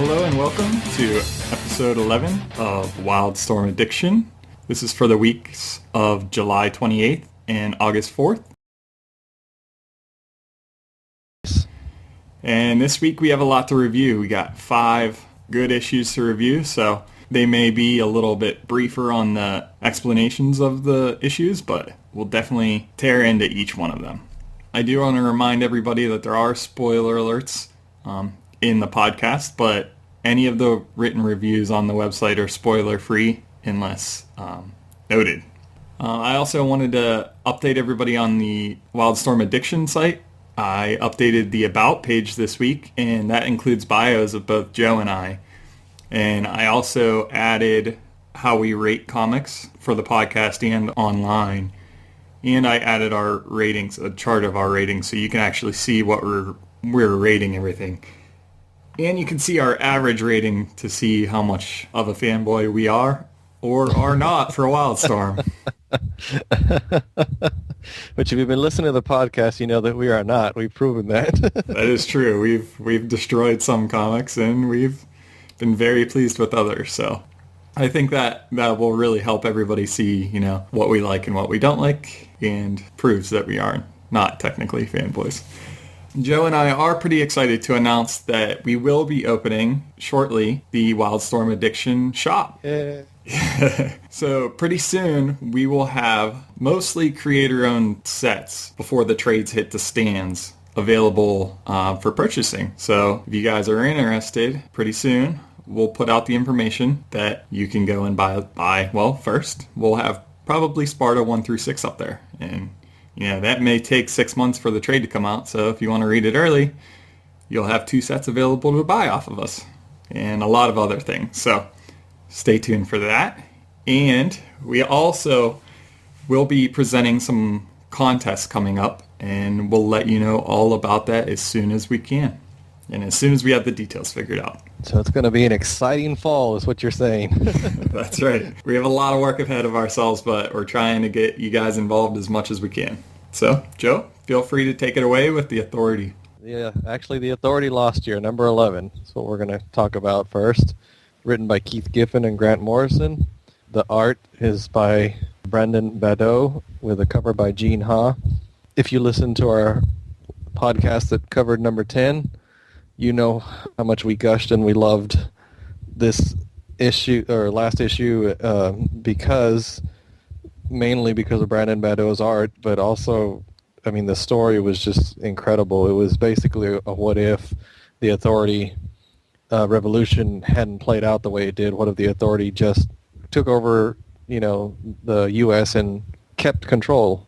Hello and welcome to episode 11 of Wildstorm Addiction. This is for the weeks of July 28th and August 4th. And this week we have a lot to review. We got 5 good issues to review, so they may be a little bit briefer on the explanations of the issues, but we'll definitely tear into each one of them. I do want to remind everybody that there are spoiler alerts in the podcast, but any of the written reviews on the website are spoiler-free unless noted. I also wanted to update everybody on the Wildstorm Addiction site. I updated the About page this week, and that includes bios of both Joe and I. And I also added how we rate comics for the podcast and online. And I added our ratings, a chart of our ratings, so you can actually see what we're rating everything. And you can see our average rating to see how much of a fanboy we are or are not for Wildstorm. But if you've been listening to the podcast, you know that we are not. We've proven that. That is true. We've destroyed some comics and we've been very pleased with others. So I think that will really help everybody see, what we like and what we don't like, and proves that we are not technically fanboys. Joe and I are pretty excited to announce that we will be opening shortly the Wildstorm Addiction shop. Yeah. So pretty soon we will have mostly creator-owned sets before the trades hit the stands available for purchasing. So if you guys are interested, pretty soon we'll put out the information that you can go and buy. Well, first we'll have probably Sparta 1 through 6 up there, and that may take 6 months for the trade to come out, so if you want to read it early, you'll have 2 sets available to buy off of us, and a lot of other things. So stay tuned for that. And we also will be presenting some contests coming up, and we'll let you know all about that as soon as we can, and as soon as we have the details figured out. So it's going to be an exciting fall, is what you're saying. That's right. We have a lot of work ahead of ourselves, but we're trying to get you guys involved as much as we can. So, Joe, feel free to take it away with The Authority. Yeah, actually, The Authority lost year, number 11. That's what we're going to talk about first. Written by Keith Giffen and Grant Morrison. The art is by Brandon Badeau with a cover by Gene Ha. If you listen to our podcast that covered number 10, you know how much we gushed and we loved this issue, or last issue, mainly because of Brandon Badeau's art, but also, the story was just incredible. It was basically a what if the Authority revolution hadn't played out the way it did. What if the Authority just took over, the U.S. and kept control?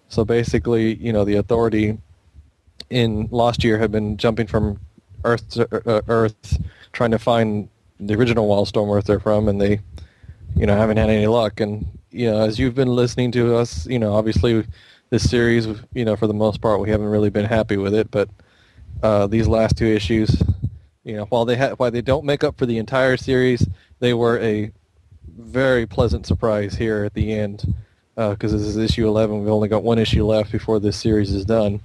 So basically, the Authority in last year had been jumping from Earth to Earth, trying to find the original Wildstorm Earth they're from, and they, haven't had any luck. And as you've been listening to us, obviously this series, for the most part, we haven't really been happy with it. But these last 2 issues, while they don't make up for the entire series, they were a very pleasant surprise here at the end. Because this is issue 11, we've only got 1 issue left before this series is done.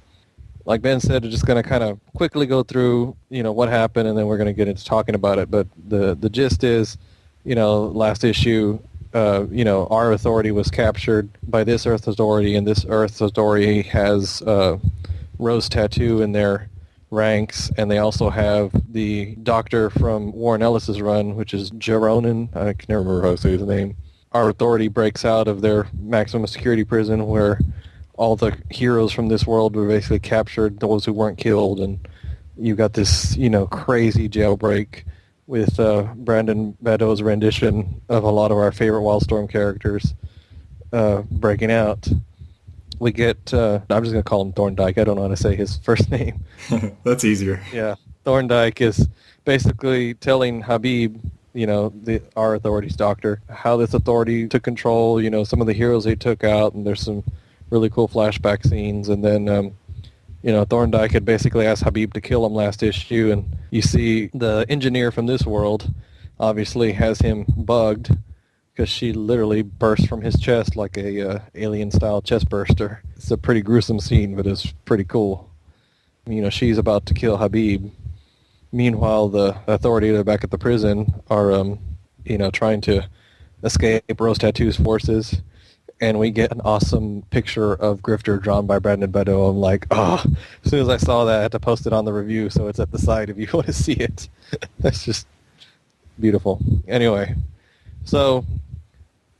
Like Ben said, we're just going to kind of quickly go through, what happened, and then we're going to get into talking about it. But the gist is, last issue, our Authority was captured by this Earth Authority, and this Earth Authority has Rose Tattoo in their ranks, and they also have the doctor from Warren Ellis's run, which is Jeronin. I can never remember how to say his name. Our Authority breaks out of their maximum security prison where all the heroes from this world were basically captured, those who weren't killed, and you got this, crazy jailbreak with Brandon Badeau's rendition of a lot of our favorite Wildstorm characters breaking out. We get, I'm just going to call him Thorndike. I don't know how to say his first name. That's easier. Yeah. Thorndike is basically telling Habib, our Authority's doctor, how this Authority took control, some of the heroes they took out, and there's some really cool flashback scenes. And then, Thorndike had basically asked Habib to kill him last issue, and you see the engineer from this world obviously has him bugged because she literally burst from his chest like a alien-style chest burster. It's a pretty gruesome scene, but it's pretty cool. She's about to kill Habib. Meanwhile, the authority that are back at the prison are, trying to escape Rose Tattoo's forces. And we get an awesome picture of Grifter drawn by Brandon Badeau. I'm like, oh, as soon as I saw that, I had to post it on the review, so it's at the side if you want to see it. That's just beautiful. Anyway, so,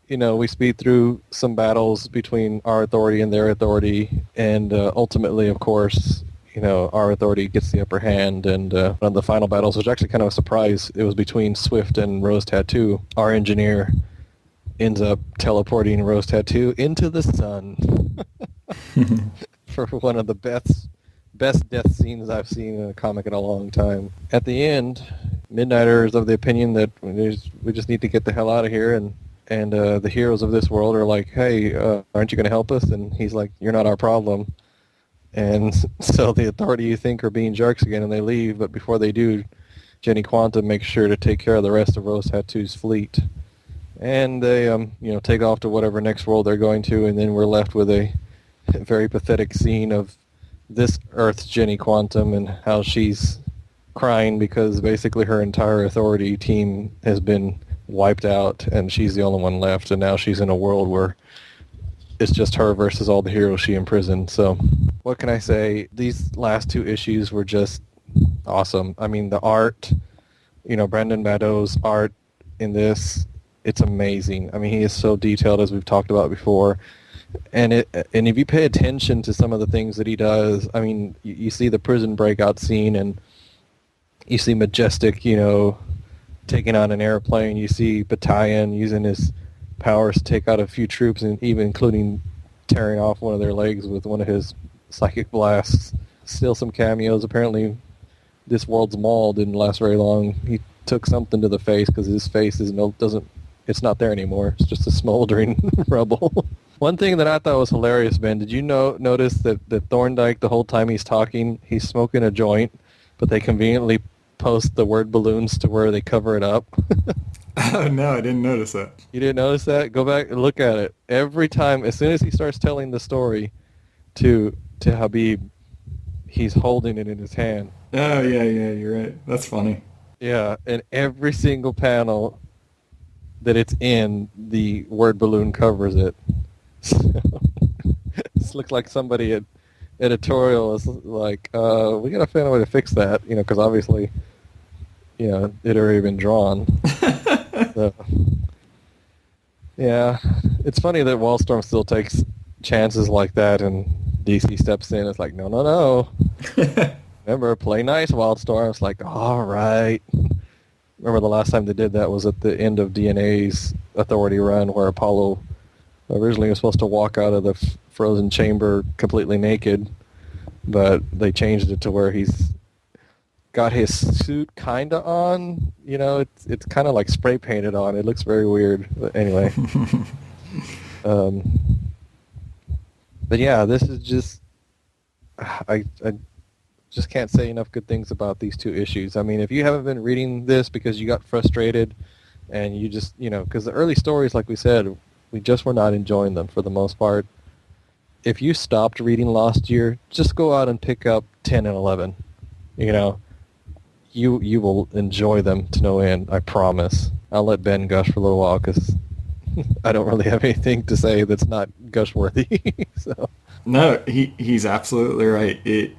we speed through some battles between our authority and their authority, and ultimately, of course, our authority gets the upper hand, and one of the final battles was actually kind of a surprise. It was between Swift and Rose Tattoo. Our engineer ends up teleporting Rose Tattoo into the sun for one of the best death scenes I've seen in a comic in a long time. At the end, Midnighter is of the opinion that we just need to get the hell out of here, and the heroes of this world are like, hey, aren't you going to help us? And he's like, you're not our problem. And so the authority, you think, are being jerks again, and they leave, but before they do, Jenny Quantum makes sure to take care of the rest of Rose Tattoo's fleet. And they, take off to whatever next world they're going to, and then we're left with a very pathetic scene of this Earth's Jenny Quantum and how she's crying because basically her entire authority team has been wiped out, and she's the only one left, and now she's in a world where it's just her versus all the heroes she imprisoned. So what can I say? These last two issues were just awesome. I mean, the art, Brandon Badeau's art in this, it's amazing. I mean, he is so detailed, as we've talked about before. And if you pay attention to some of the things that he does, I mean, you see the prison breakout scene, and you see Majestic, taking on an airplane. You see Battalion using his powers to take out a few troops, and even including tearing off one of their legs with one of his psychic blasts. Still some cameos. Apparently, this world's mall didn't last very long. He took something to the face because his face it's not there anymore. It's just a smoldering rubble. One thing that I thought was hilarious, Ben, did you notice that Thorndike, the whole time he's talking, he's smoking a joint, but they conveniently post the word balloons to where they cover it up? Oh, no, I didn't notice that. You didn't notice that? Go back and look at it. Every time, as soon as he starts telling the story to Habib, he's holding it in his hand. Oh, yeah, you're right. That's funny. Yeah, and every single panel that it's in, the word balloon covers it. So, this looks like somebody at editorial is like, we got to find a way to fix that, because obviously, it had already been drawn. So, yeah, it's funny that Wildstorm still takes chances like that, and DC steps in. It's like, no. Remember, play nice, Wildstorm. It's like, all right. Remember the last time they did that was at the end of DNA's Authority run, where Apollo originally was supposed to walk out of the frozen chamber completely naked, but they changed it to where he's got his suit kind of on. It's kind of like spray painted on. It looks very weird. But anyway. But yeah, this is just... I just can't say enough good things about these two issues. I mean, if you haven't been reading this because you got frustrated and you just, because the early stories, like we said, we just were not enjoying them for the most part. If you stopped reading Lost Year, just go out and pick up 10 and 11. You will enjoy them to no end, I promise. I'll let Ben gush for a little while because I don't really have anything to say that's not gush-worthy. So. No, he's absolutely right.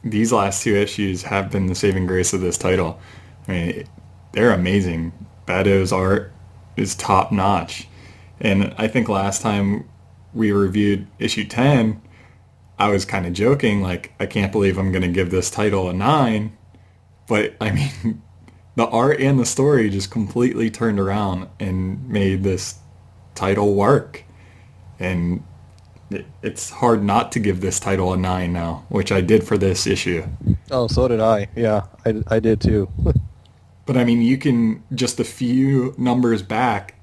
These last two issues have been the saving grace of this title. I mean, they're amazing. Badeau's art is top-notch. And I think last time we reviewed issue 10, I was kind of joking, like, I can't believe I'm going to give this title a 9. But, I mean, the art and the story just completely turned around and made this title work. And it's hard not to give this title a 9 now, which I did for this issue. Oh, so did I. Yeah, I did too. But I mean, you can, just a few numbers back,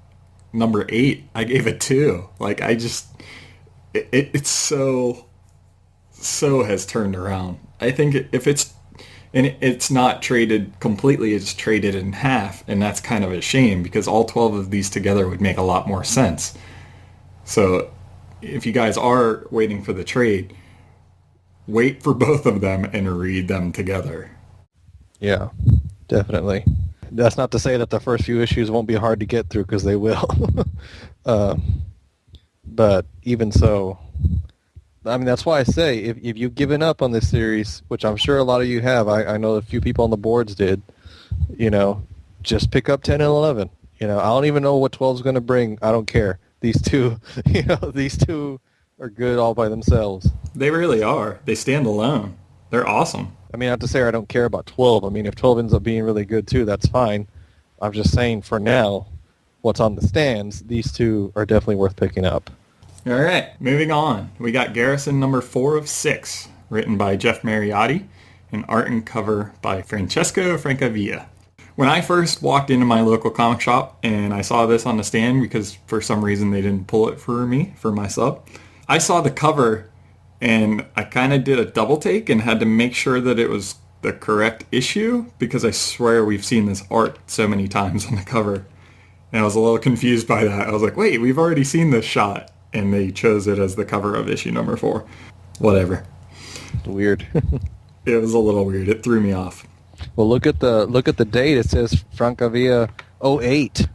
number 8, I gave it 2. Like, it's so has turned around. I think if it's not traded completely, it's traded in half, and that's kind of a shame because all 12 of these together would make a lot more sense. So if you guys are waiting for the trade, wait for both of them and read them together. Yeah, definitely. That's not to say that the first few issues won't be hard to get through, because they will. uh, but even so, I mean, that's why I say if you've given up on this series, which I'm sure a lot of you have, I know a few people on the boards did, just pick up 10 and 11. I don't even know what 12 is going to bring. I don't care. These two, these two are good all by themselves. They really are. They stand alone. They're awesome. I mean, not to say I don't care about 12. I mean, if 12 ends up being really good too, that's fine. I'm just saying for now, what's on the stands, these two are definitely worth picking up. All right, moving on. We got Garrison number 4 of 6, written by Jeff Mariotti, and art and cover by Francesco Francavilla. When I first walked into my local comic shop and I saw this on the stand, because for some reason they didn't pull it for me, for my sub, I saw the cover and I kind of did a double take and had to make sure that it was the correct issue, because I swear we've seen this art so many times on the cover. And I was a little confused by that. I was like, wait, we've already seen this shot. And they chose it as the cover of issue number 4. Whatever. Weird. It was a little weird. It threw me off. Well, look at the date. It says Francavilla 08.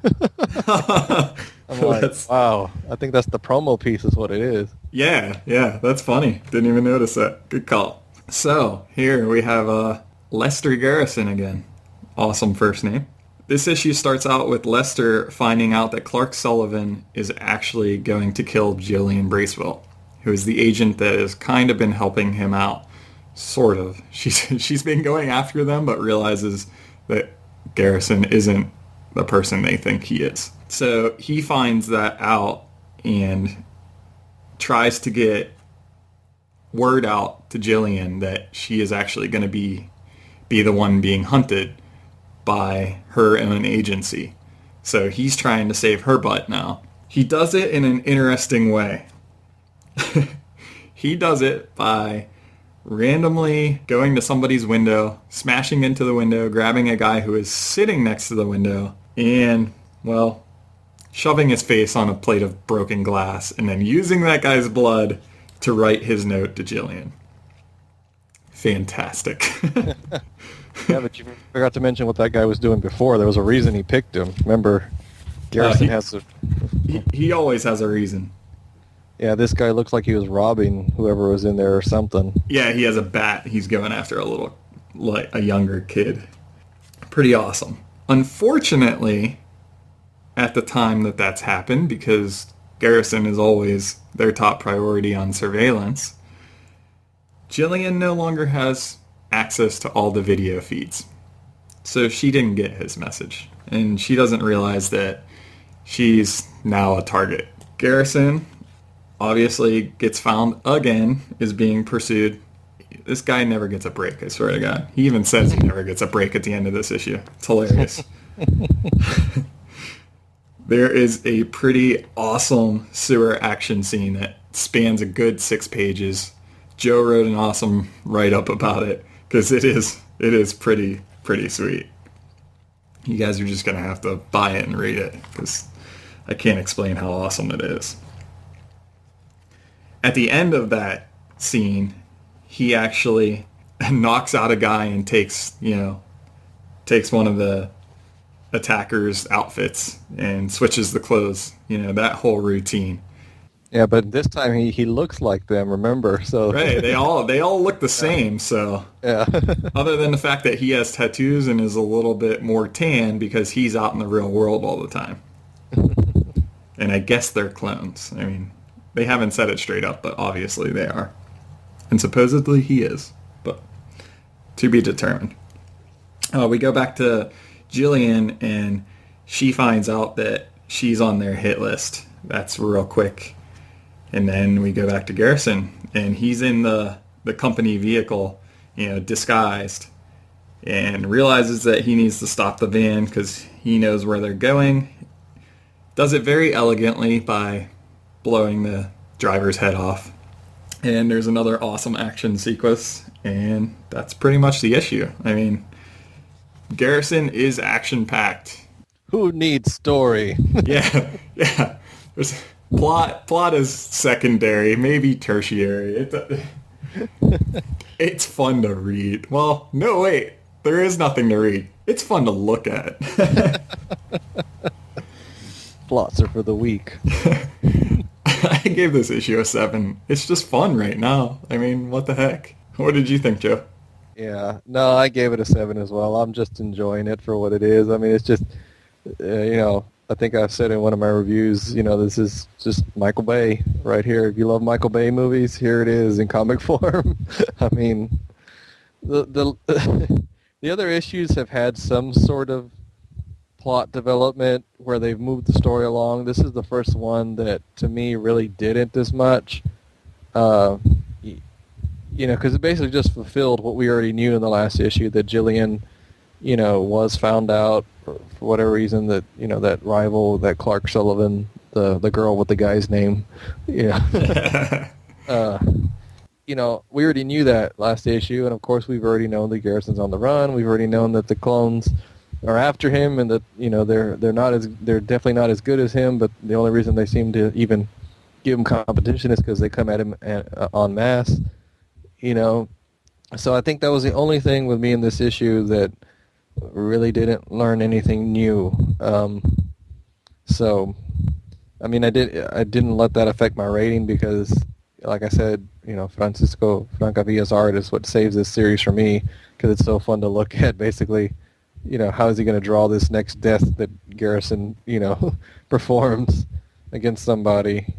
I'm like, wow. I think that's the promo piece is what it is. Yeah, that's funny. Didn't even notice that. Good call. So, here we have Lester Garrison again. Awesome first name. This issue starts out with Lester finding out that Clark Sullivan is actually going to kill Jillian Bracewell, who is the agent that has kind of been helping him out. Sort of. She's been going after them, but realizes that Garrison isn't the person they think he is. So he finds that out and tries to get word out to Jillian that she is actually going to be the one being hunted by her own agency. So he's trying to save her butt now. He does it in an interesting way. He does it by randomly going to somebody's window, smashing into the window, grabbing a guy who is sitting next to the window, and, well, shoving his face on a plate of broken glass, and then using that guy's blood to write his note to Jillian. Fantastic. Yeah, but you forgot to mention what that guy was doing before. There was a reason he picked him. Remember, Garrison has a... He always has a reason. Yeah, this guy looks like he was robbing whoever was in there or something. Yeah, he has a bat. He's going after a younger kid. Pretty awesome. Unfortunately, at the time that that's happened, because Garrison is always their top priority on surveillance, Jillian no longer has access to all the video feeds. So she didn't get his message. And she doesn't realize that she's now a target. Garrison obviously gets found again, is being pursued. This guy never gets a break, I swear to God. He even says he never gets a break at the end of this issue. It's hilarious. There is a pretty awesome sewer action scene that spans a good 6 pages. Joe wrote an awesome write-up about it, because it is pretty sweet. You guys are just going to have to buy it and read it, because I can't explain how awesome it is. At the end of that scene, he actually knocks out a guy and takes one of the attackers' outfits and switches the clothes. That whole routine. Yeah, but this time he looks like them, remember? So right, they all look the same, so yeah. Other than the fact that he has tattoos and is a little bit more tan because he's out in the real world all the time. And I guess they're clones. I mean, they haven't said it straight up, but obviously they are. And supposedly he is, but to be determined. We go back to Jillian, and she finds out that she's on their hit list. That's real quick. And then we go back to Garrison, and he's in the company vehicle, disguised, and realizes that he needs to stop the van because he knows where they're going. Does it very elegantly by blowing the driver's head off. And there's another awesome action sequence, and that's pretty much the issue. I mean, Garrison is action-packed. Who needs story? Yeah. There's plot is secondary, maybe tertiary. It's fun to read. Well, no, wait. There is nothing to read. It's fun to look at. Plots are for the weak. I gave this issue a 7. It's just fun right now. I mean, what the heck? What did you think, Joe? Yeah, no, I gave it a 7 as well. I'm just enjoying it for what it is. I mean, it's just, I think I've said in one of my reviews, this is just Michael Bay right here. If you love Michael Bay movies, here it is in comic form. I mean, the other issues have had some sort of plot development where they've moved the story along. This is the first one that, to me, really didn't as much. Because it basically just fulfilled what we already knew in the last issue, that Jillian, was found out for whatever reason, that, that rival, that Clark Sullivan, the girl with the guy's name, we already knew that last issue, and of course we've already known that Garrison's on the run. We've already known that the clones are after him, and that, they're definitely not as good as him, but the only reason they seem to even give him competition is because they come at him en masse. So I think that was the only thing with me in this issue that really didn't learn anything new. So, I mean, I didn't let that affect my rating because, like I said, Francisco Francavilla's art is what saves this series for me, because it's so fun to look at. Basically, how is he going to draw this next death that Garrison, performs against somebody?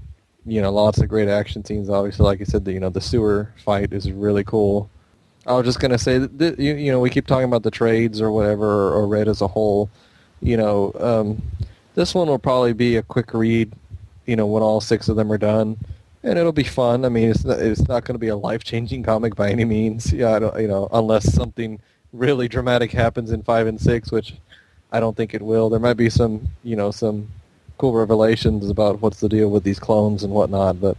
Lots of great action scenes. Obviously, like I said, the sewer fight is really cool. I was just gonna say that we keep talking about the trades or whatever, or Red as a whole. This one will probably be a quick read. When all 6 of them are done, and it'll be fun. I mean, it's not going to be a life-changing comic by any means. Yeah, unless something really dramatic happens in 5 and 6, which I don't think it will. There might be some cool revelations about what's the deal with these clones and whatnot, but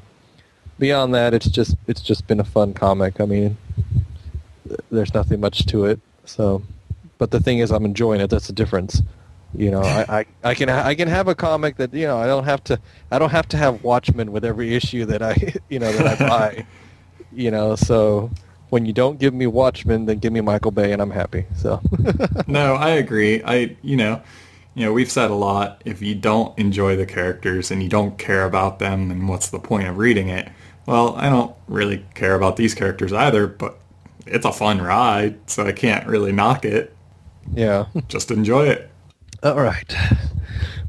beyond that, it's just been a fun comic. I mean, there's nothing much to it. So, but the thing is, I'm enjoying it. That's the difference. I can have a comic that I don't have to have Watchmen with every issue that I that I buy. So when you don't give me Watchmen, then give me Michael Bay, and I'm happy. So. No, I agree. We've said a lot, if you don't enjoy the characters and you don't care about them, then what's the point of reading it? Well, I don't really care about these characters either, but it's a fun ride, so I can't really knock it. Yeah. Just enjoy it. All right.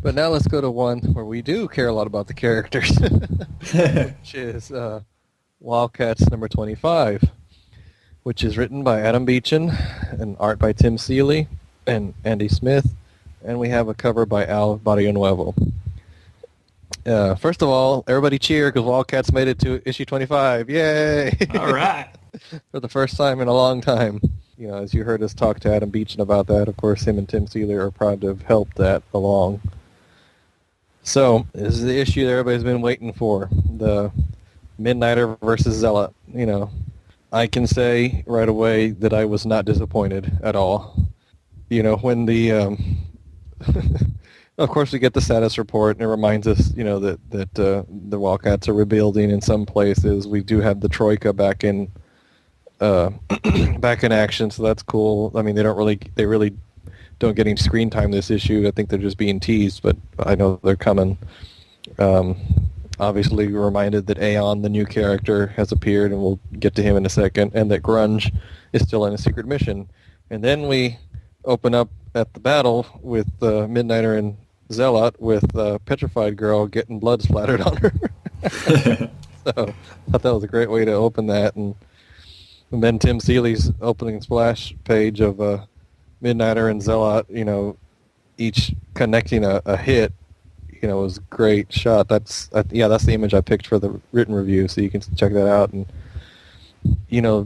But now let's go to one where we do care a lot about the characters, which is Wildcats number 25, which is written by Adam Beechin and art by Tim Seeley and Andy Smith. And we have a cover by Al Barrionuevo. First of all, everybody cheer because Wildcats made it to issue 25. Yay! All right. For the first time in a long time. As you heard us talk to Adam Beechin about that, of course, him and Tim Seeley are proud to have helped that along. So, this is the issue that everybody's been waiting for. The Midnighter versus Zealot. I can say right away that I was not disappointed at all. When the... Of course, we get the status report, and it reminds us, that the Wildcats are rebuilding in some places. We do have the Troika back in action, so that's cool. I mean, they really don't get any screen time this issue. I think they're just being teased, but I know they're coming. Obviously, we're reminded that Aeon, the new character, has appeared, and we'll get to him in a second, and that Grunge is still in a secret mission. And then we open up at the battle with Midnighter and Zealot with Petrified Girl getting blood splattered on her. So I thought that was a great way to open that. And then Tim Seeley's opening splash page of Midnighter and Zealot, each connecting a hit, was a great shot. That's the image I picked for the written review, so you can check that out. And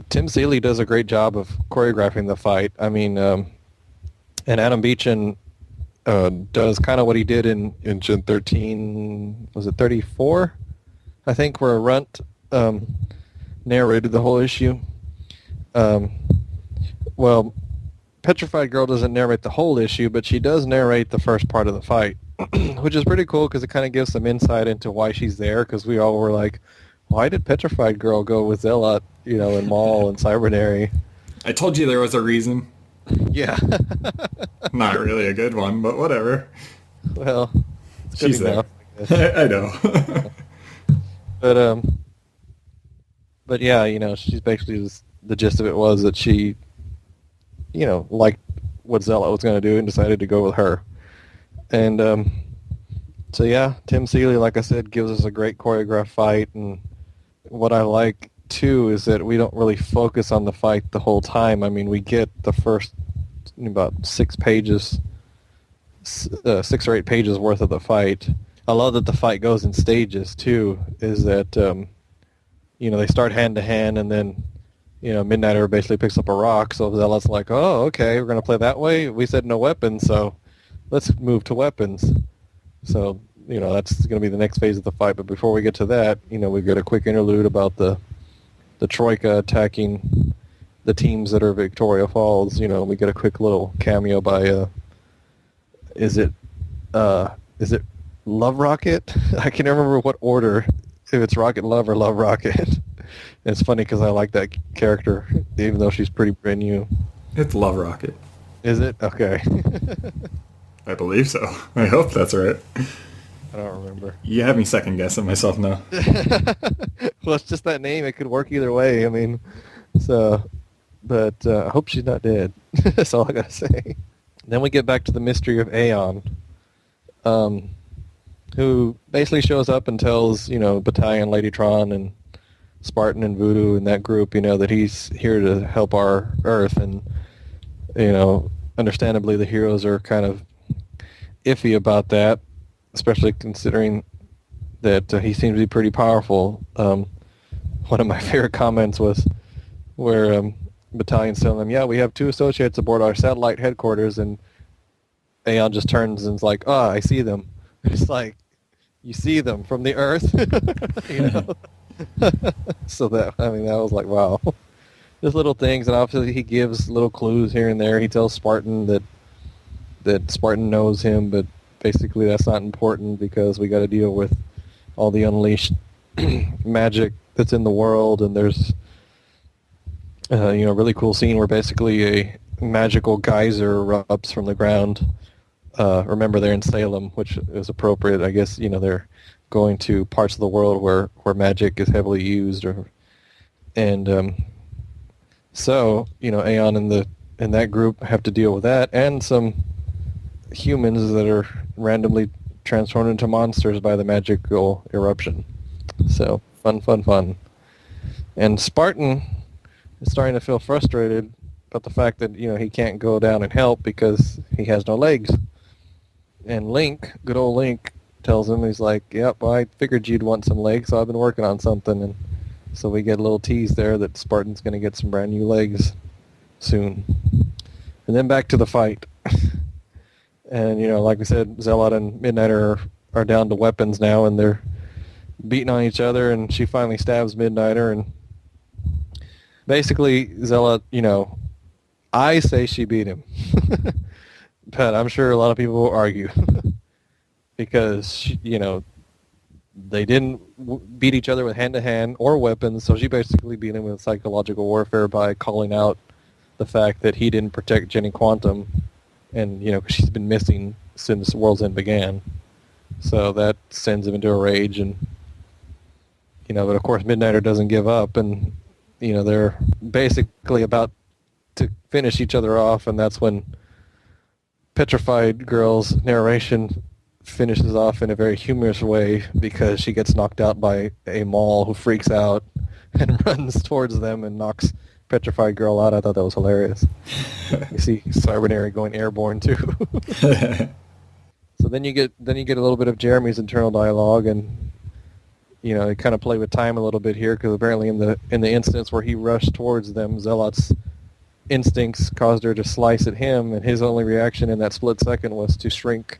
Tim Seeley does a great job of choreographing the fight. I mean, and Adam Beechin does kind of what he did in Gen 13, was it 34? I think, where Runt narrated the whole issue. Well, Petrified Girl doesn't narrate the whole issue, but she does narrate the first part of the fight, which is pretty cool because it kind of gives some insight into why she's there, because we all were like, why did Petrified Girl go with Zealot, and Maul and Cybernary? I told you there was a reason. Yeah. Not really a good one, but whatever. Well, it's good She's enough. there. I know. But yeah, she's basically the gist of it was that she, liked what Zella was going to do and decided to go with her. And so yeah, Tim Seeley, like I said, gives us a great choreographed fight. And what I like too is that we don't really focus on the fight the whole time. I mean, we get the first about 6 or 8 pages worth of the fight. I love that the fight goes in stages too. Is that they start hand to hand, and then Midnighter basically picks up a rock. So Zealot's like, oh, okay, we're gonna play that way. We said no weapons, so let's move to weapons. So that's gonna be the next phase of the fight. But before we get to that, we get a quick interlude about the Troika attacking the teams that are Victoria Falls. We get a quick little cameo by is it Love Rocket? I can't remember what order, if it's Rocket Love or Love Rocket. It's funny because I like that character, even though she's pretty brand new. It's Love Rocket. Is it? Okay. I believe so. I hope that's right. I don't remember. You have me second guessing myself now. Well, it's just that name. It could work either way. I mean, but I hope she's not dead. That's all I gotta say. Then we get back to the mystery of Aeon, who basically shows up and tells, Battalion, Ladytron, and Spartan and Voodoo and that group, that he's here to help our Earth. And, understandably the heroes are kind of iffy about that, especially considering that he seems to be pretty powerful. One of my favorite comments was where Battalion's telling them, yeah, we have 2 associates aboard our satellite headquarters, and Aeon just turns and is like, I see them. It's like, you see them from the Earth? So that was like, wow. Just little things, and obviously he gives little clues here and there. He tells Spartan that Spartan knows him, but basically that's not important because we got to deal with all the unleashed magic that's in the world. And there's a really cool scene where basically a magical geyser erupts from the ground. Remember, they're in Salem, which is appropriate. I guess they're going to parts of the world where magic is heavily used, so Aeon and that group have to deal with that, and some humans that are randomly transformed into monsters by the magical eruption. So fun. And Spartan is starting to feel frustrated about the fact that he can't go down and help because he has no legs. And Link, good old Link, tells him, he's like, yep, I figured you'd want some legs, so I've been working on something. And so we get a little tease there that Spartan's going to get some brand new legs soon. And then back to the fight. And, like we said, Zealot and Midnighter are down to weapons now, and they're beating on each other, and she finally stabs Midnighter. And basically, Zealot, I say she beat him. But I'm sure a lot of people will argue. Because, they didn't beat each other with hand-to-hand or weapons, so she basically beat him with psychological warfare by calling out the fact that he didn't protect Jenny Quantum, and, 'cause she's been missing since World's End began. So that sends him into a rage, and, but of course Midnighter doesn't give up, and, they're basically about to finish each other off, and that's when Petrified Girl's narration finishes off in a very humorous way because she gets knocked out by a mall who freaks out and runs towards them and knocks Petrified Girl out. I thought that was hilarious. You see Cybernary going airborne too. So then you get a little bit of Jeremy's internal dialogue, and they kind of play with time a little bit here because apparently in the instance where he rushed towards them, Zealot's instincts caused her to slice at him, and his only reaction in that split second was to shrink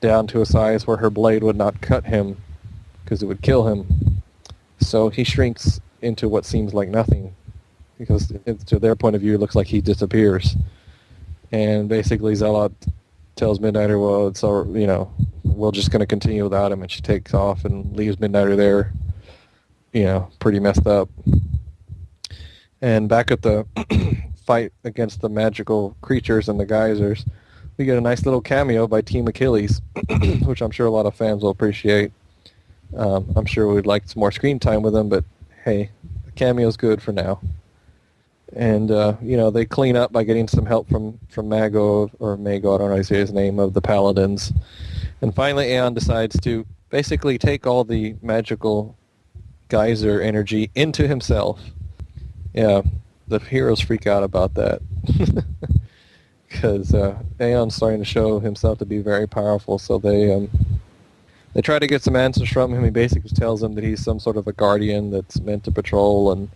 down to a size where her blade would not cut him because it would kill him. So he shrinks into what seems like nothing because to their point of view it looks like he disappears. And basically Zealot tells Midnighter, well, it's all, we're just going to continue without him, and she takes off and leaves Midnighter there, pretty messed up. And back at the fight against the magical creatures and the geysers, we get a nice little cameo by Team Achilles, which I'm sure a lot of fans will appreciate. I'm sure we'd like some more screen time with them, but hey, the cameo's good for now. And, they clean up by getting some help from Mago, I don't know how to say his name, of the Paladins. And finally, Aeon decides to basically take all the magical geyser energy into himself. Yeah, the heroes freak out about that. Because Aeon's starting to show himself to be very powerful, so they try to get some answers from him. He basically tells them that he's some sort of a guardian that's meant to patrol, and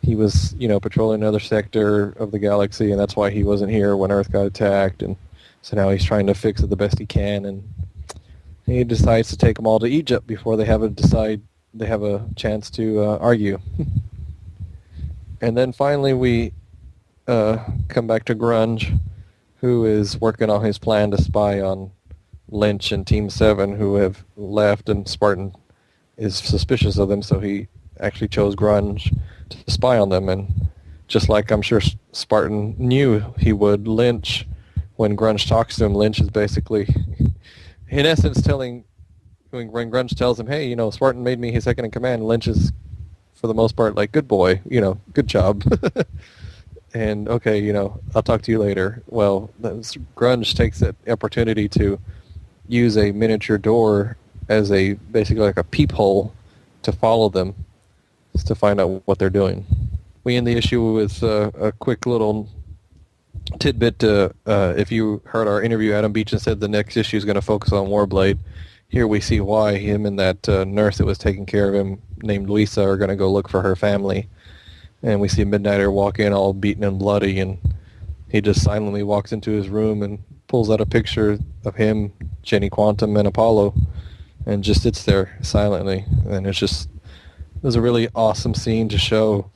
he was, patrolling another sector of the galaxy, and that's why he wasn't here when Earth got attacked, and so now he's trying to fix it the best he can, and he decides to take them all to Egypt before they have a chance to argue. And then finally we come back to Grunge, who is working on his plan to spy on Lynch and Team 7, who have left, and Spartan is suspicious of them, so he actually chose Grunge to spy on them. And just like I'm sure Spartan knew he would, Lynch, when Grunge talks to him, Lynch is basically, in essence, when Grunge tells him, hey, Spartan made me his second in command, Lynch is, for the most part, like, good boy, good job. And, okay, I'll talk to you later. Well, Grunge takes that opportunity to use a miniature door as basically like a peephole to follow them, just to find out what they're doing. We end the issue with a quick little tidbit. If you heard our interview, Adam Beechin said the next issue is going to focus on Warblade. Here we see why him and that nurse that was taking care of him, named Luisa, are going to go look for her family. And we see Midnighter walk in all beaten and bloody, and he just silently walks into his room and pulls out a picture of him, Jenny Quantum, and Apollo, and just sits there silently. And it was a really awesome scene to show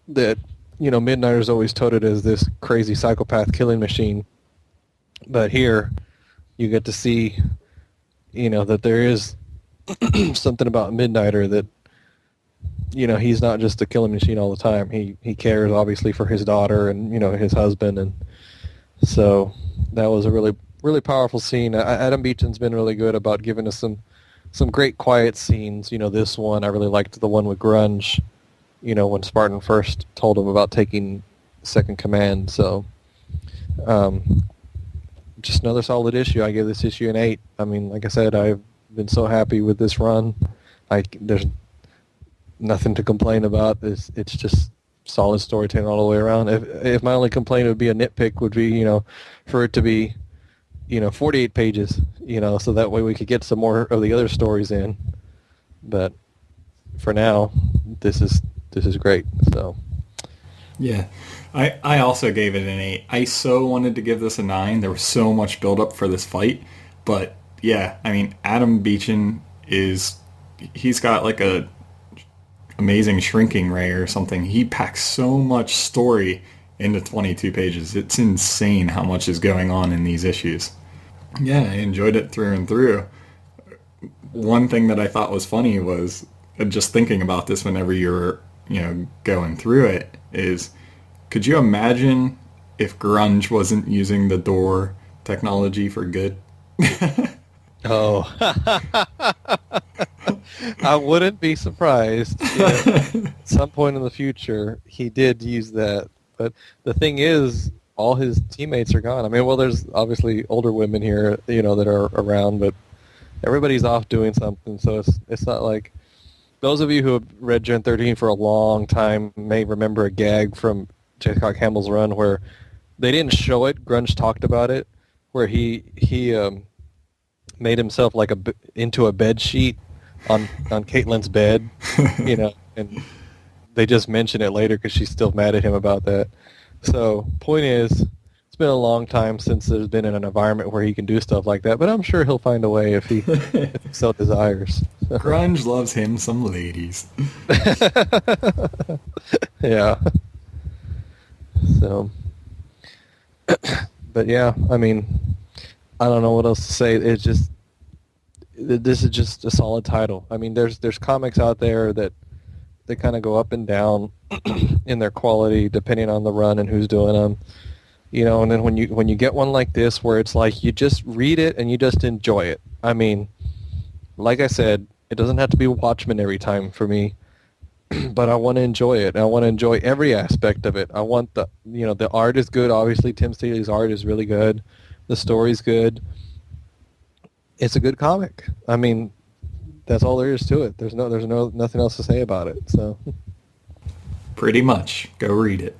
that, Midnighter's always touted as this crazy psychopath killing machine. But here, you get to see, that there is something about Midnighter that, he's not just a killing machine all the time. He cares, obviously, for his daughter and, his husband. And so that was a really, really powerful scene. Adam Beechin's been really good about giving us some great quiet scenes. This one, I really liked the one with Grunge, when Spartan first told him about taking second command. So just another solid issue. I give this issue an 8. I mean, like I said, I've been so happy with this run. There's nothing to complain about. It's just solid storytelling all the way around. If my only complaint would be a nitpick would be, for it to be, 48 pages, so that way we could get some more of the other stories in. But for now, this is great. So yeah, I also gave it an 8. I so wanted to give this a 9. There was so much build-up for this fight. But yeah, I mean, Adam Beechin he's got like a amazing shrinking ray or something. He packs so much story into 22 pages. It's insane how much is going on in these issues. Yeah, I enjoyed it through and through. One thing that I thought was funny was, just thinking about this whenever you're, going through it, is, could you imagine if Grunge wasn't using the door technology for good? Oh. I wouldn't be surprised if at some point in the future he did use that. But the thing is, all his teammates are gone. I mean, well, there's obviously older women here, that are around, but everybody's off doing something. So it's not like, those of you who have read Gen 13 for a long time may remember a gag from J. Scott Campbell's run where they didn't show it. Grunge talked about it, where he made himself like into a bed sheet on Caitlin's bed, and they just mention it later because she's still mad at him about that. So point is, it's been a long time since there's been an environment where he can do stuff like that, but I'm sure he'll find a way if he so desires. Grunge loves him some ladies. Yeah. So, but yeah, I mean, I don't know what else to say. This is just a solid title. I mean, there's comics out there that, They kind of go up and down in their quality depending on the run and who's doing them. You know, and then when you get one like this where it's like you just read it and you just enjoy it. I mean, like I said, it doesn't have to be Watchmen every time for me, but I want to enjoy it. I want to enjoy every aspect of it. I want the art is good. Obviously, Tim Seeley's art is really good. The story's good. It's a good comic. I mean, that's all there is to it. There's nothing else to say about it. So, pretty much, go read it.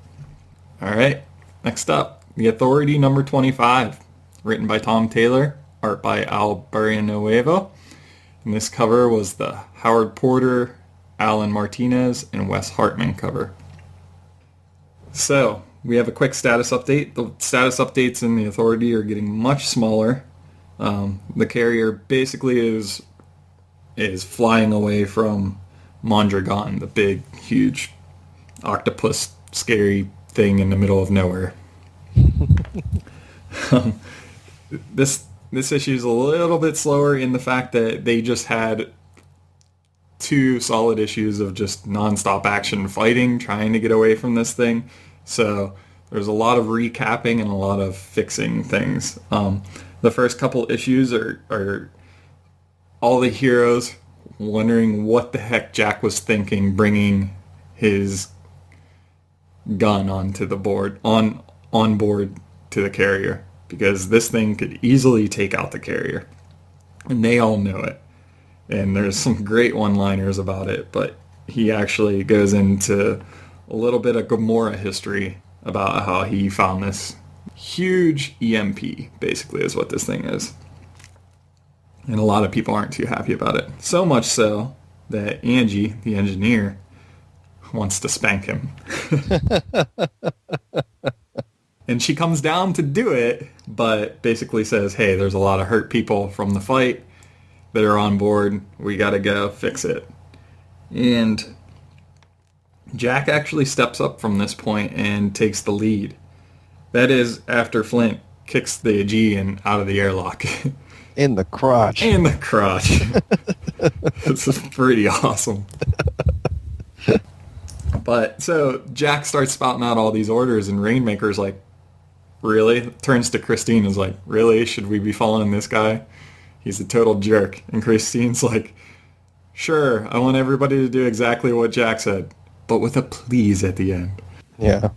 All right, next up. The Authority number 25, written by Tom Taylor, art by Al Barrionuevo. And this cover was the Howard Porter, Alan Martinez, and Wes Hartman cover. So, we have a quick status update. The status updates in the Authority are getting much smaller. The carrier basically is flying away from Mondragon, the big, huge octopus, scary thing in the middle of nowhere. This issue is a little bit slower in the fact that they just had 2 solid issues of just nonstop action fighting, trying to get away from this thing. So there's a lot of recapping and a lot of fixing things. The first couple issues are all the heroes wondering what the heck Jack was thinking bringing his gun onto the board, on board to the carrier, because this thing could easily take out the carrier. And they all know it. And there's some great one-liners about it, but he actually goes into a little bit of Gamora history about how he found this huge EMP, basically, is what this thing is. And a lot of people aren't too happy about it. So much so that Angie, the engineer, wants to spank him. And she comes down to do it, but basically says, hey, there's a lot of hurt people from the fight that are on board. We gotta go fix it. And Jack actually steps up from this point and takes the lead. That is after Flint kicks the Aegean out of the airlock. In the crotch. In the crotch. This is pretty awesome. But, so, Jack starts spouting out all these orders, and Rainmaker's like, really? Turns to Christine and is like, really? Should we be following this guy? He's a total jerk. And Christine's like, sure, I want everybody to do exactly what Jack said, but with a please at the end. Yeah.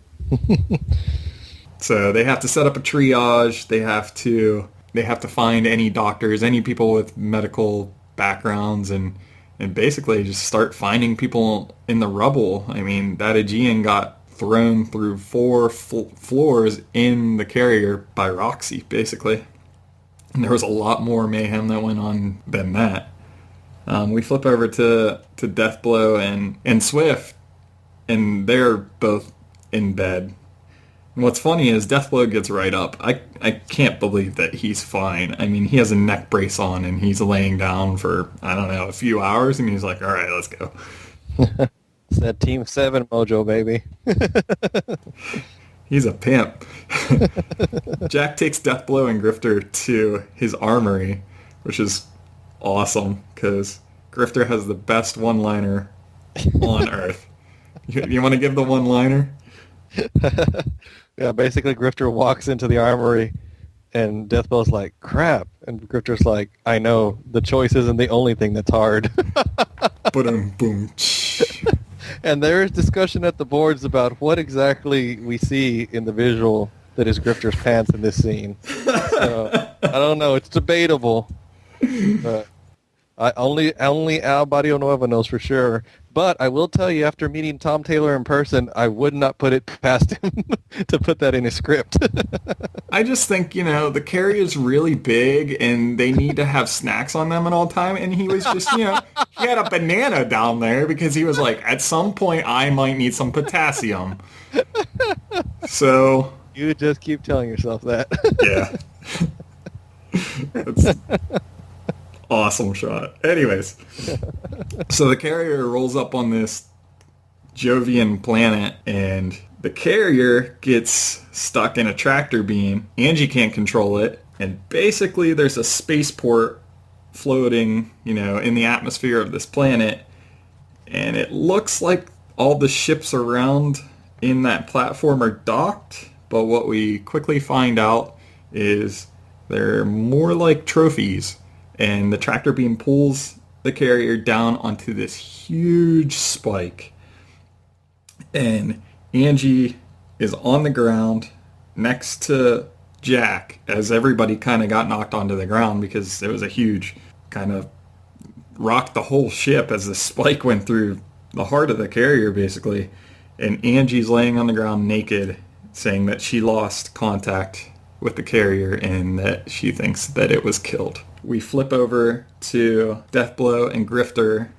So they have to set up a triage. They have to find any doctors, any people with medical backgrounds, and basically just start finding people in the rubble. I mean, that Aegean got thrown through 4 floors in the carrier by Roxy, basically. And there was a lot more mayhem that went on than that. We flip over to Deathblow and Swift, and they're both in bed. And what's funny is Deathblow gets right up. I can't believe that he's fine. I mean, he has a neck brace on, and he's laying down for, I don't know, a few hours, and he's like, all right, let's go. It's that Team 7 mojo, baby. He's a pimp. Jack takes Deathblow and Grifter to his armory, which is awesome, because Grifter has the best one-liner on Earth. You want to give the one-liner? Yeah, basically Grifter walks into the armory, and Deathblow's like, crap. And Grifter's like, I know, the choice isn't the only thing that's hard. Boom, boom. And there is discussion at the boards about what exactly we see in the visual that is Grifter's pants in this scene. So, I don't know. It's debatable. Only Al Barrionuevo knows for sure. But I will tell you, after meeting Tom Taylor in person, I would not put it past him to put that in his script. I just think, the carry is really big, and they need to have snacks on them at all time. And he was just, he had a banana down there because he was like, at some point, I might need some potassium. So... You just keep telling yourself that. Yeah. It's awesome shot. Anyways, so the carrier rolls up on this Jovian planet, and the carrier gets stuck in a tractor beam. Angie can't control it, and basically there's a spaceport floating, in the atmosphere of this planet, and it looks like all the ships around in that platform are docked, but what we quickly find out is they're more like trophies, and the tractor beam pulls the carrier down onto this huge spike, and Angie is on the ground next to Jack as everybody kind of got knocked onto the ground because it was a huge kind of rocked the whole ship as the spike went through the heart of the carrier basically. And Angie's laying on the ground naked, saying that she lost contact with the carrier and that she thinks that it was killed. We flip over to Deathblow and Grifter,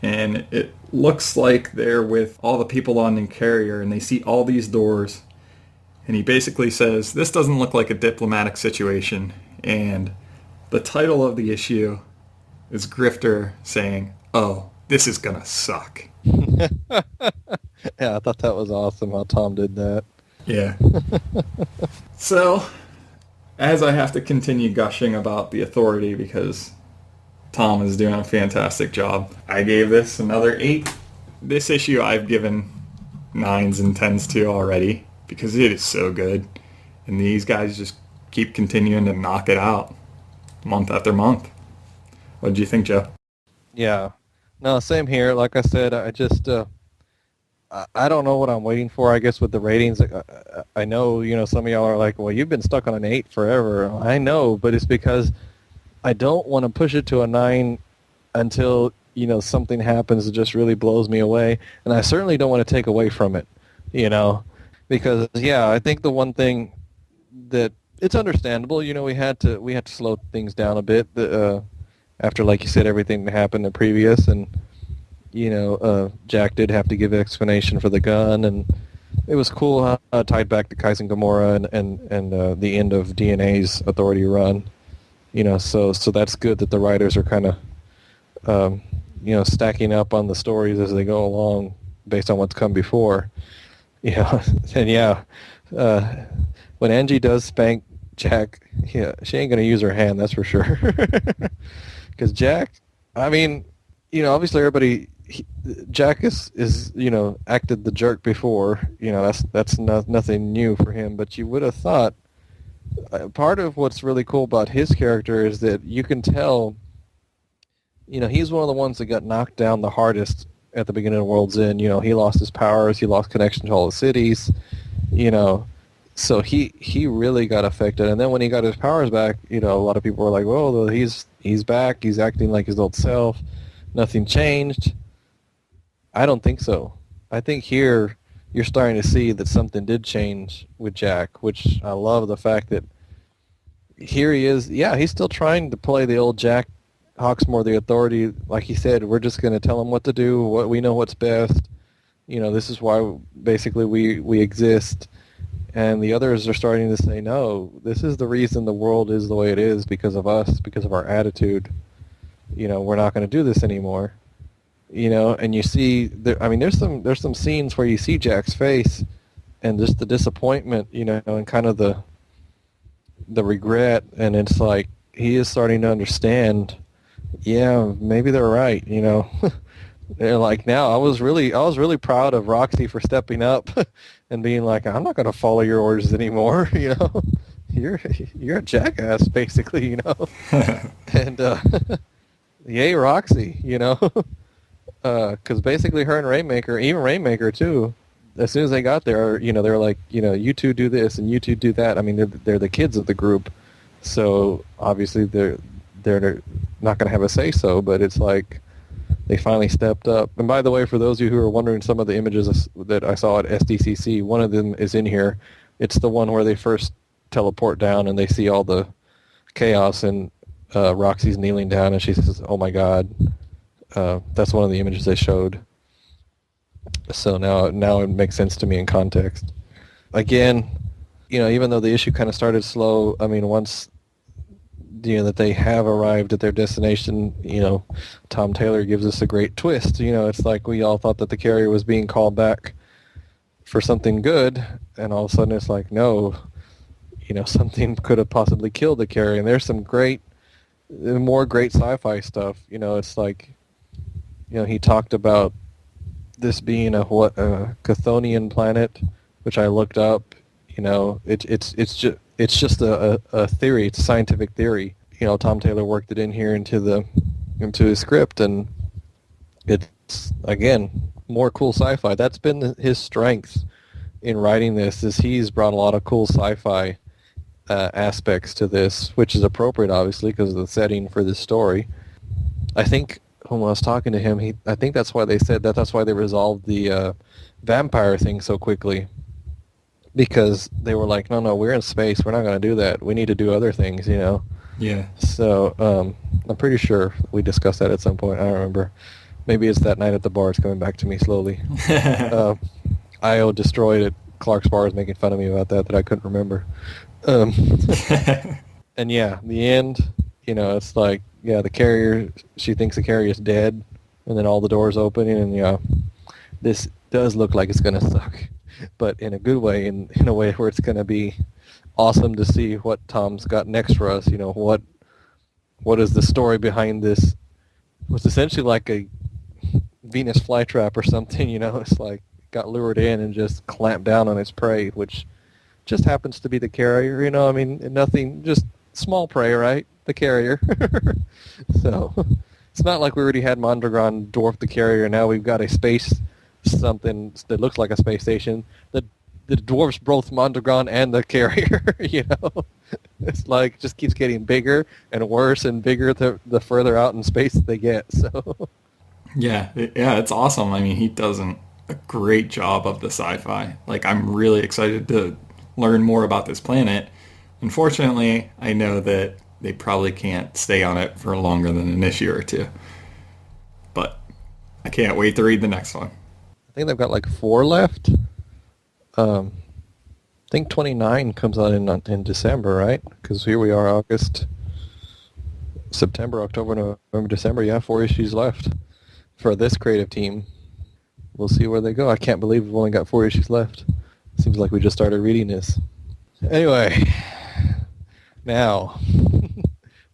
and it looks like they're with all the people on the carrier, and they see all these doors. And he basically says, this doesn't look like a diplomatic situation. And the title of the issue is Grifter saying, oh, this is gonna suck. Yeah, I thought that was awesome how Tom did that. Yeah. So, as I have to continue gushing about the Authority because Tom is doing a fantastic job, I gave this another 8. This issue I've given 9s and 10s to already because it is so good. And these guys just keep continuing to knock it out month after month. What did you think, Joe? Yeah. No, same here. Like I said, I just... I don't know what I'm waiting for, I guess, with the ratings. I know, some of y'all are like, well, you've been stuck on an 8 forever. I know, but it's because I don't want to push it to a 9 until, something happens that just really blows me away. And I certainly don't want to take away from it, because, yeah, I think the one thing that it's understandable, we had to slow things down a bit after, like you said, everything that happened in previous, and Jack did have to give an explanation for the gun, and it was cool how it tied back to Kaizen Gamora and the end of DNA's Authority run. So that's good that the writers are kind of, stacking up on the stories as they go along based on what's come before. And yeah, when Angie does spank Jack, yeah, she ain't going to use her hand, that's for sure. Because Jack, I mean, obviously everybody... Jack is acted the jerk before. That's nothing new for him. But you would have thought part of what's really cool about his character is that you can tell. He's one of the ones that got knocked down the hardest at the beginning of World's End. He lost his powers. He lost connection to all the cities. So he really got affected. And then when he got his powers back, a lot of people were like, "Well, he's back. He's acting like his old self. Nothing changed." I don't think so. I think here you're starting to see that something did change with Jack, which I love the fact that here he is. Yeah, he's still trying to play the old Jack Hawksmoor, the Authority. Like he said, we're just going to tell him what to do. What we know what's best. This is why basically we exist. And the others are starting to say, no, this is the reason the world is the way it is because of us, because of our attitude. We're not going to do this anymore. And you see, there's some scenes where you see Jack's face and just the disappointment, and kind of the regret, and it's like he is starting to understand, yeah, maybe they're right, They're like, now I was really proud of Roxy for stepping up and being like, I'm not going to follow your orders anymore, You're a jackass, basically, And yay, Roxy, because basically her and Rainmaker, even Rainmaker too, as soon as they got there, they're like, you two do this and you two do that. I mean, they're the kids of the group, so obviously they're not going to have a say-so, but it's like they finally stepped up. And by the way, for those of you who are wondering, some of the images that I saw at SDCC, one of them is in here. It's the one where they first teleport down and they see all the chaos, and Roxy's kneeling down and she says, "Oh my God." That's one of the images they showed. So now it makes sense to me in context. Again, even though the issue kind of started slow, I mean, once that they have arrived at their destination, Tom Taylor gives us a great twist. It's like we all thought that the carrier was being called back for something good, and all of a sudden it's like, no, something could have possibly killed the carrier. And there's some more great sci-fi stuff. It's like, he talked about this being a Chthonian planet, which I looked up, it's just a theory. It's a scientific theory. Tom Taylor worked it in here into his script, and it's, again, more cool sci-fi. That's been his strength in writing this, is he's brought a lot of cool sci-fi aspects to this, which is appropriate, obviously, because of the setting for this story. I think when I was talking to him, I think that's why they said that's why they resolved the vampire thing so quickly, because they were like, no, we're in space, we're not going to do that. We need to do other things, Yeah. So I'm pretty sure we discussed that at some point. I don't remember. Maybe it's that night at the bar. It's coming back to me slowly. IO destroyed at Clark's bar is making fun of me about that I couldn't remember. And yeah, the end, it's like, the carrier, she thinks the carrier is dead, and then all the doors opening, and this does look like it's going to suck, but in a good way, in a way where it's going to be awesome to see what Tom's got next for us. What is the story behind this? What's essentially like a Venus flytrap or something, it's like got lured in and just clamped down on its prey, which just happens to be the carrier, nothing, just small prey, right? The carrier. So it's not like we already had Mondragon dwarf the carrier, now we've got a space something that looks like a space station that dwarfs both Mondragon and the carrier. It's like just keeps getting bigger and worse and bigger the further out in space they get. So yeah, it's awesome. I mean, he does a great job of the sci-fi. Like, I'm really excited to learn more about this planet. Unfortunately, I know that they probably can't stay on it for longer than an issue or two. But I can't wait to read the next one. I think they've got like 4 left. I think 29 comes out in December, right? Because here we are, September, October, November, December. Yeah, 4 issues left for this creative team. We'll see where they go. I can't believe we've only got 4 issues left. Seems like we just started reading this. Anyway, now,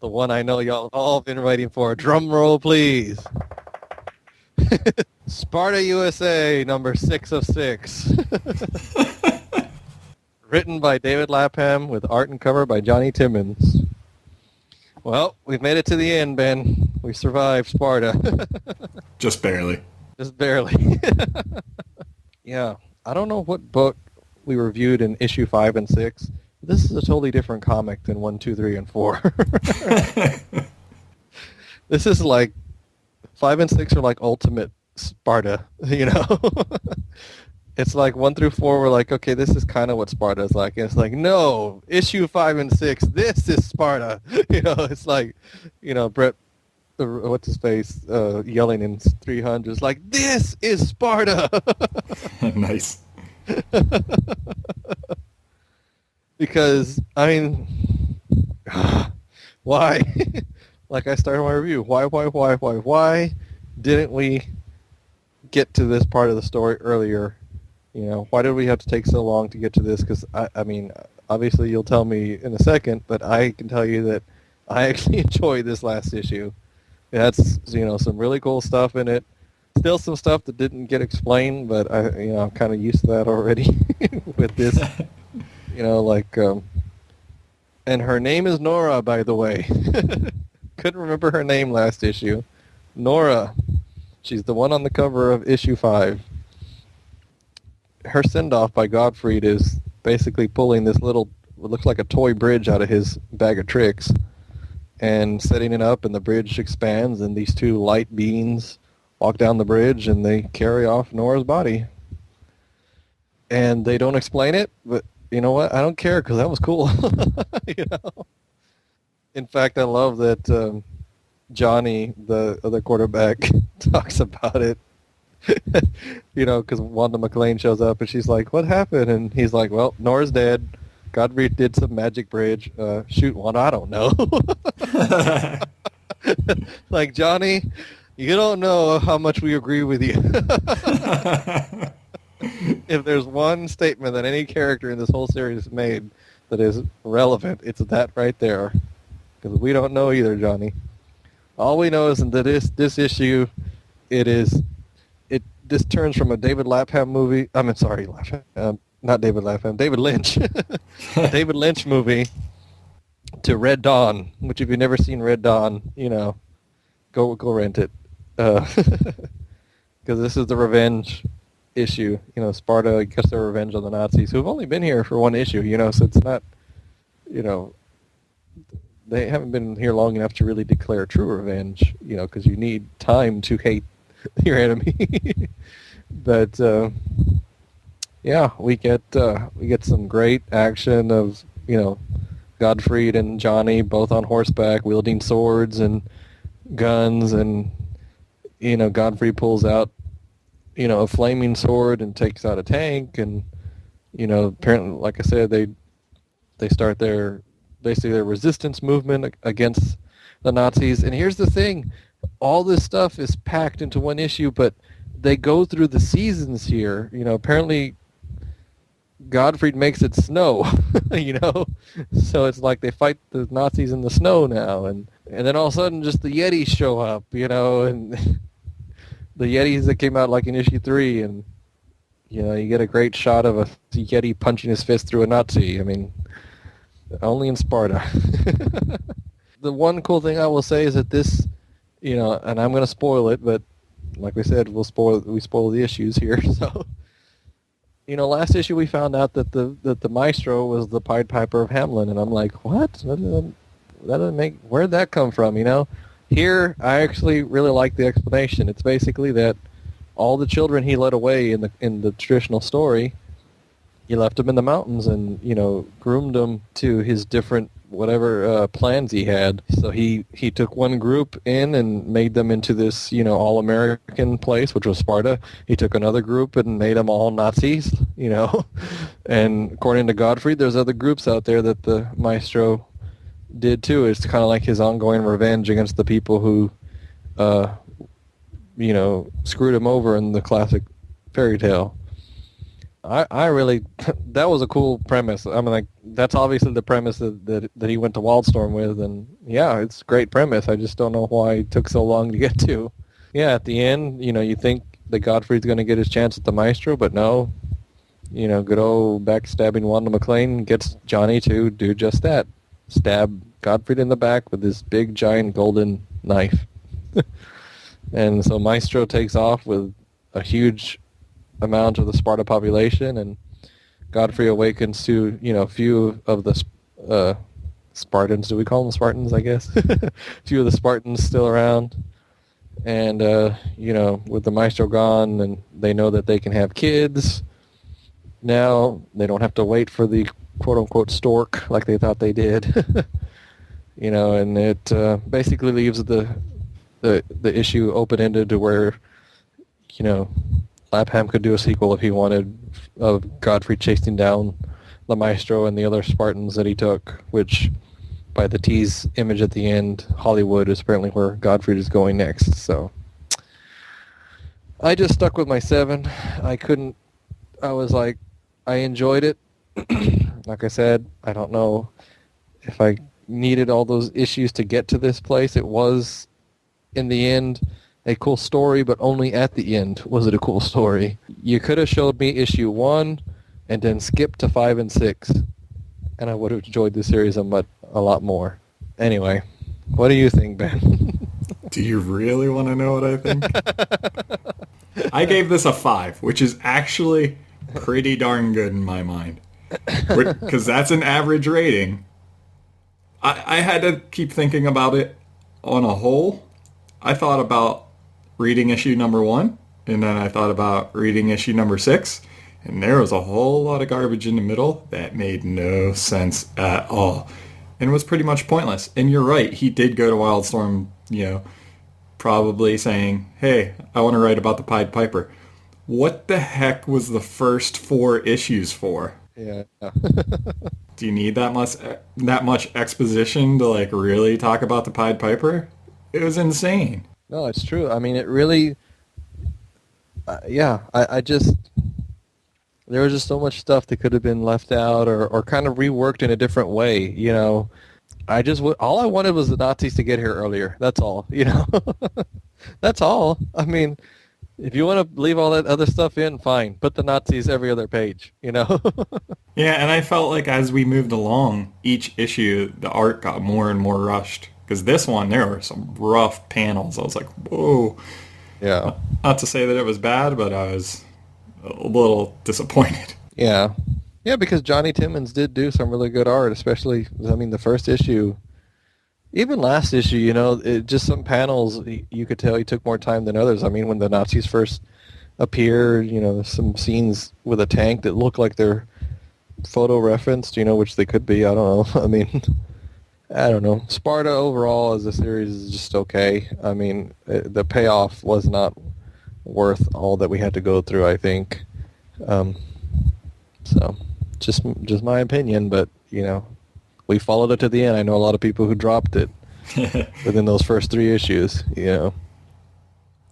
the one I know y'all have all been waiting for. Drum roll, please. Sparta, USA, number 6 of 6. Written by David Lapham with art and cover by Johnny Timmons. Well, we've made it to the end, Ben. We survived Sparta. Just barely. Just barely. Yeah, I don't know what book we reviewed in issue 5 and 6. This is a totally different comic than 1, 2, 3, and 4. This is like 5 and 6 are like ultimate Sparta, It's like 1 through 4 we're like, okay, this is kind of what Sparta is like. And it's like, no, issue 5 and 6, this is Sparta. It's like, Brett, what's his face, yelling in 300, it's like, this is Sparta. Nice. Because, I mean, why? Like I started my review, why didn't we get to this part of the story earlier? Why did we have to take so long to get to this? Because, I mean, obviously you'll tell me in a second, but I can tell you that I actually enjoyed this last issue. It had, some really cool stuff in it. Still some stuff that didn't get explained, but I'm kind of used to that already with this. And her name is Nora, by the way. Couldn't remember her name last issue. Nora. She's the one on the cover of issue 5. Her send-off by Gottfried is basically pulling this little, what looks like a toy bridge out of his bag of tricks and setting it up, and the bridge expands, and these 2 light beings walk down the bridge, and they carry off Nora's body. And they don't explain it, but you know what? I don't care, because that was cool. In fact, I love that Johnny, the other quarterback, talks about it. Because Wanda McLean shows up and she's like, what happened? And he's like, well, Nora's dead. Godfrey did some magic bridge. Shoot, Wanda, I don't know. Like, Johnny, you don't know how much we agree with you. If there's one statement that any character in this whole series made that is relevant, it's that right there. Because we don't know either, Johnny. All we know is that this issue, it this turns from a David Lapham movie. I mean, sorry, not David Lapham, David Lynch. David Lynch movie to Red Dawn, which if you've never seen Red Dawn, go rent it. Because this is the revenge issue. Sparta gets their revenge on the Nazis, who've only been here for one issue, so it's not, they haven't been here long enough to really declare true revenge, because you need time to hate your enemy. But yeah, we get some great action of Godfried and Johnny both on horseback wielding swords and guns, and Godfrey pulls out a flaming sword and takes out a tank, and apparently, like I said, they start their resistance movement against the Nazis. And here's the thing, all this stuff is packed into one issue, but they go through the seasons here. Apparently Godfried makes it snow, so it's like they fight the Nazis in the snow now, and then all of a sudden just the Yetis show up, and the Yetis that came out like in issue 3, and you get a great shot of a Yeti punching his fist through a Nazi. I mean, only in Sparta. The one cool thing I will say is that this, and I'm going to spoil it, but like we said, we spoil the issues here. So, last issue we found out that the maestro was the Pied Piper of Hamelin, and I'm like, what? That doesn't make. Where'd that come from? Here, I actually really like the explanation. It's basically that all the children he led away in the traditional story, he left them in the mountains and groomed them to his different whatever plans he had. So he took one group in and made them into this all-American place, which was Sparta. He took another group and made them all Nazis. And according to Godfrey, there's other groups out there that the maestro did too. It's kind of like his ongoing revenge against the people who screwed him over in the classic fairy tale. I really, that was a cool premise. I mean, like, that's obviously the premise that he went to Wildstorm with, and yeah, it's a great premise. I just don't know why it took so long to get to. Yeah, at the end, you think that Godfrey's going to get his chance at the maestro, but no. Good old backstabbing Wanda McLean gets Johnny to do just that. Stab Godfrey in the back with this big, giant golden knife. And so Maestro takes off with a huge amount of the Sparta population, and Godfrey awakens to, a few of the Spartans. Do we call them Spartans, I guess? A few of the Spartans still around. And, with the Maestro gone, and they know that they can have kids. Now they don't have to wait for the quote-unquote stork like they thought they did. And it basically leaves the issue open-ended to where, Lapham could do a sequel if he wanted, of Godfrey chasing down the Maestro and the other Spartans that he took, which, by the tease image at the end, Hollywood is apparently where Godfrey is going next. So I just stuck with my 7. I was like, I enjoyed it. Like I said, I don't know if I needed all those issues to get to this place. It was, in the end, a cool story, but only at the end was it a cool story. You could have showed me issue 1 and then skipped to 5 and 6, and I would have enjoyed the series a lot more. Anyway, what do you think, Ben? Do you really want to know what I think? I gave this a 5, which is actually pretty darn good in my mind. Because that's an average rating. I had to keep thinking about it on a whole. I thought about reading issue number 1, and then I thought about reading issue number 6, and there was a whole lot of garbage in the middle that made no sense at all, and was pretty much pointless. And you're right, he did go to Wildstorm, probably saying, hey, I want to write about the Pied Piper. What the heck was the first 4 issues for? Yeah. Do you need that much exposition to really talk about the Pied Piper? It was insane. No, it's true. I mean, it really. I just. There was just so much stuff that could have been left out or kind of reworked in a different way. All I wanted was the Nazis to get here earlier. That's all. That's all. I mean, If you want to leave all that other stuff in, fine. Put the Nazis every other page, you know? Yeah, and I felt like as we moved along, each issue, the art got more and more rushed. Because this one, there were some rough panels. I was like, whoa. Yeah. Not to say that it was bad, but I was a little disappointed. Yeah. Yeah, because Johnny Timmons did do some really good art, especially, I mean, the first issue. Even last issue, you know, just some panels, you could tell he took more time than others. I mean, when the Nazis first appeared, you know, there's some scenes with a tank that look like they're photo referenced, you know, which they could be. I don't know. I mean, I don't know. Sparta overall as a series is just okay. I mean, the payoff was not worth all that we had to go through, I think. So, just my opinion, but, you know, we followed it to the end. I know a lot of people who dropped it within those first 3 issues, you know.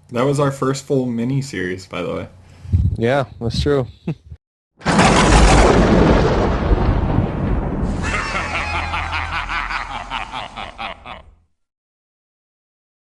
That was our first full mini-series, by the way. Yeah, that's true.